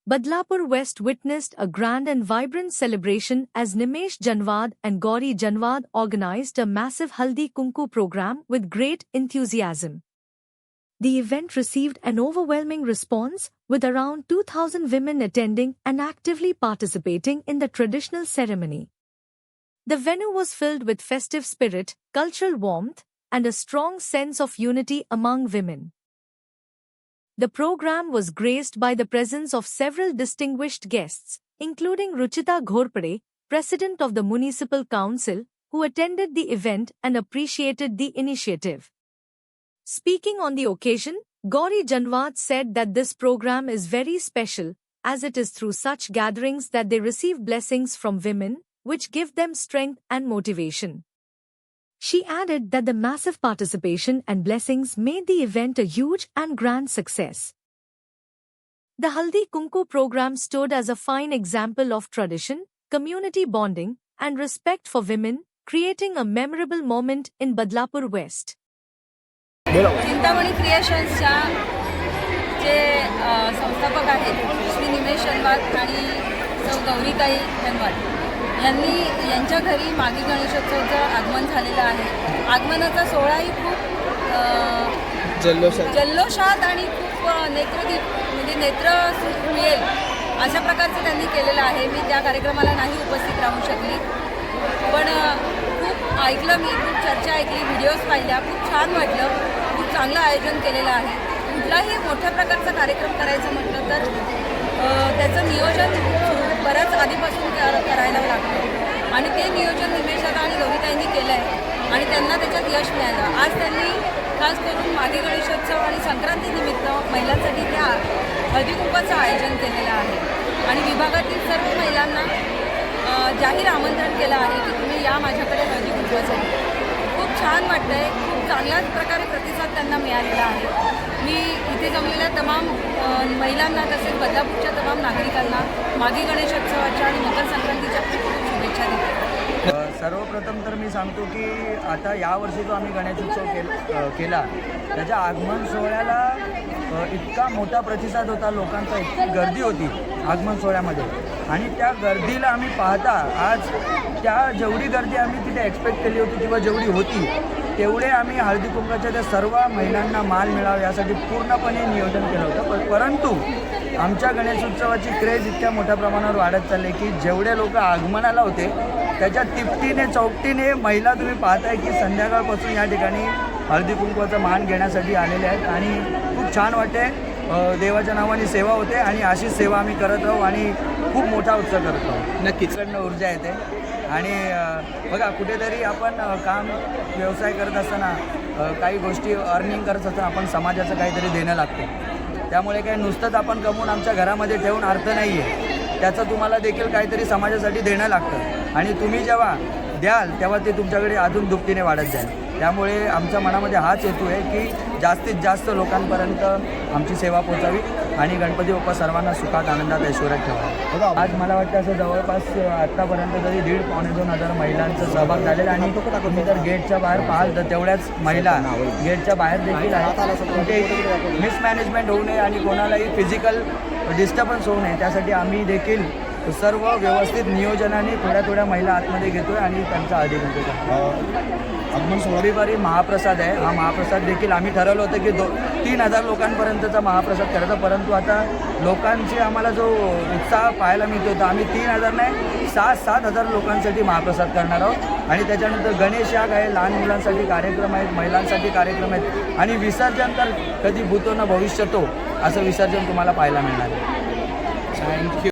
Badlapur West witnessed a grand and vibrant celebration as Nimesh Janwad and Gauri Janwad organized a massive Haldi Kunku program with great enthusiasm. The event received an overwhelming response, with around 2,000 women attending and actively participating in the traditional ceremony. The venue was filled with festive spirit, cultural warmth, and a strong sense of unity among women. The program was graced by the presence of several distinguished guests, including Ruchita Ghorpade, President of the Municipal Council, who attended the event and appreciated the initiative. Speaking on the occasion, Gauri Janwad said that this program is very special, as it is through such gatherings that they receive blessings from women, which give them strength and motivation. She added that the massive participation and blessings made the event a huge and grand success. The Haldi Kunku program stood as a fine example of tradition, community bonding, and respect for women, creating a memorable moment in Badlapur West. Chintamani क्रिएशन्सच्या जे संस्थापक आहेत श्री निमेश जनवाद आणि सौ गौरीताई जनवाद यांच्या घरी मागी गणेशोत्सवाचं आगमन झालेलं आहे. आगमनाचा सोहळाही खूप जल्लोषात आणि खूप नेत्र मिळेल अशा प्रकारचं त्यांनी केलेलं आहे. मी त्या कार्यक्रमाला नाही उपस्थित राहू शकली, पण खूप ऐकलं, मी खूप चर्चा ऐकली, व्हिडिओज पाहिल्या, खूप छान वाटलं. खूप चांगलं आयोजन केलेलं आहे. कुठलाही मोठ्या प्रकारचा कार्यक्रम करायचं म्हटलं तर त्याचं नियोजन बऱ्याच आधीपासून करायला लागतं आणि ते नियोजन निमेशात आणि गौरीताईंनी केलं आहे आणि त्यांना त्याच्यात यश मिळालं. आज त्यांनी खास करून मागी गणेशोत्सव आणि संक्रांतीनिमित्त महिलांसाठी त्या हळदी कुंकवाचं आयोजन केलेलं आहे आणि विभागातील सर्व महिलांना जाहीर आमंत्रण केलं आहे की तुम्ही या माझ्याकडे हळदी कुंकवासाठी. खूप छान वाटतं आहे. खूप चांगल्याच प्रकारे प्रतिसाद त्यांना मिळालेला आहे. मी इथे जमलेल्या तमाम महिलांना तसेच बदलापूरच्या तमाम नागरिकांना मागी गणेशोत्सवाच्या आणि मकर संक्रांतीच्या खूप खूप शुभेच्छा देतो. सर्वप्रथम तर मी सांगतो की आता यावर्षी जो आम्ही गणेशोत्सव केला त्याच्या आगमन सोहळ्याला इतका मोठा प्रतिसाद होता लोकांचा, इतकी गर्दी होती आगमन सोहळ्यामध्ये आणि त्या गर्दीला आम्ही पाहता आज त्या जेवढी गर्दी आम्ही तिथे एक्सपेक्ट केली होती किंवा जेवढी होती तेवढे आम्ही हळदी कुंकाच्या त्या सर्व महिलांना मान मिळावा यासाठी पूर्णपणे नियोजन केलं होतं. परंतु आमच्या गणेशोत्सवाची क्रेज इतक्या मोठ्या प्रमाणावर वाढत चालली की जेवढे लोक आगमनाला होते त्याच्या तिपटीने चौपटीने महिला तुम्ही पाहताय की संध्याकाळपासून या ठिकाणी हळदी कुंकवाचा मान घेण्यासाठी आलेले आहेत आणि खूप छान वाटते. देवाच्या नावाने सेवा होते आणि अशीच सेवा आम्ही करत राहू आणि खूप मोठा उत्सव करत राहू. नक्कीच ऊर्जा येते आणि बघा कुठेतरी आपण काम व्यवसाय करत असताना काही गोष्टी अर्निंग करत असताना आपण समाजाचं काहीतरी देणं लागतं. त्यामुळे काही नुसतंच आपण कमवून आमच्या घरामध्ये ठेवून अर्थ नाही आहे, त्याचं तुम्हाला देखील काहीतरी समाजासाठी देणं लागतं आणि तुम्ही जेव्हा द्याल तेव्हा ते तुमच्याकडे अजून दुपटीने वाढत जाईल. त्यामुळे आमच्या मनामध्ये हाच हेतू आहे की जास्तीत जास्त लोकांपर्यंत आमची सेवा पोचावी आणि गणपती बाप्पा सर्वांना सुखात आनंदात ऐश्वर्यात ठेवा. आज मला वाटतं असं जवळपास आत्तापर्यंत तरी 1,500-2,000 हजार महिलांचा सहभाग झालेला आणि तुम्ही जर गेटच्या बाहेर पाहाल तर तेवढ्याच महिला गेटच्या बाहेर देखील आहेत. कुठे मिसमॅनेजमेंट होऊ नये आणि कोणालाही फिजिकल डिस्टर्बन्स होऊ नये त्यासाठी आम्ही देखील सर्व व्यवस्थित नियोजनाने थोड्या महिला आतमध्ये घेतोय आणि त्यांचा अधिक रविवारी महाप्रसाद आहे. हा महाप्रसाद देखील आम्ही ठरवलं होतं की 3,000 लोकांपर्यंतचा महाप्रसाद करायचा, परंतु आता लोकांची आम्हाला जो उत्साह पाहायला मिळतो होता आम्ही 3,000 नाही 6,000-7,000 लोकांसाठी महाप्रसाद करणार आहोत आणि त्याच्यानंतर गणेश याग आहे, लहान मुलांसाठी कार्यक्रम आहेत, महिलांसाठी कार्यक्रम आहेत आणि विसर्जन तर कधी भूतो न भविष्यतो असं विसर्जन तुम्हाला पाहायला मिळणार आहे. थँक्यू.